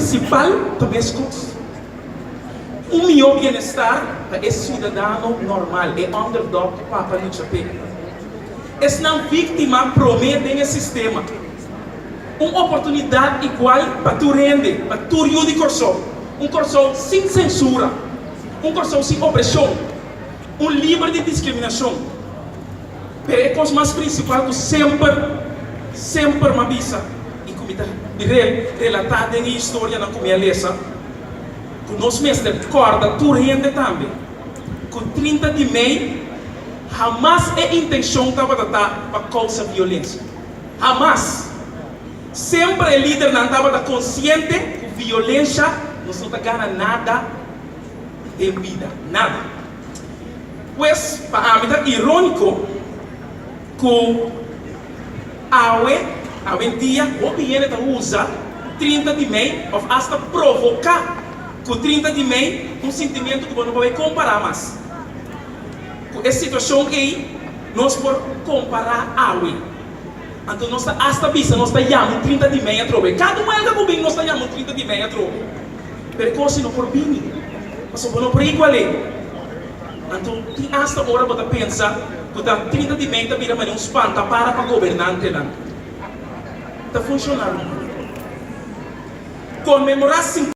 principal também é um melhor bem-estar para esse cidadão normal, é underdog, papa no chapéu. Essa não vítima promete no sistema uma oportunidade igual para tu render, para tu de corso, corso sem censura, corso sem opressão, livre de discriminação. Mas a coisa mais principal que sempre me avisa e como relatada em história na minha lesa, que nós mestres corda tu rende também, com 30 de maio, jamais é intenção estava para causar violência, jamais. Sempre o líder não estava consciente que violência não ganha nada em vida, nada. Pois, para mim é irônico que a dia o governo usa 30 de maio ou hasta provocar com 30 de maio sentimento que não vai comparar mais. Com essa situação aí, nós podemos comparar a então nós hasta vista nós chamamos 30 de maio a trove. Cada um é que bem nós chamamos 30 de maio a trove. Percoce não por bem, mas não por igual. Então tem hasta hora para pensar que 30 de maio vira um espanta para governante lá. Está funcionando. Comemorar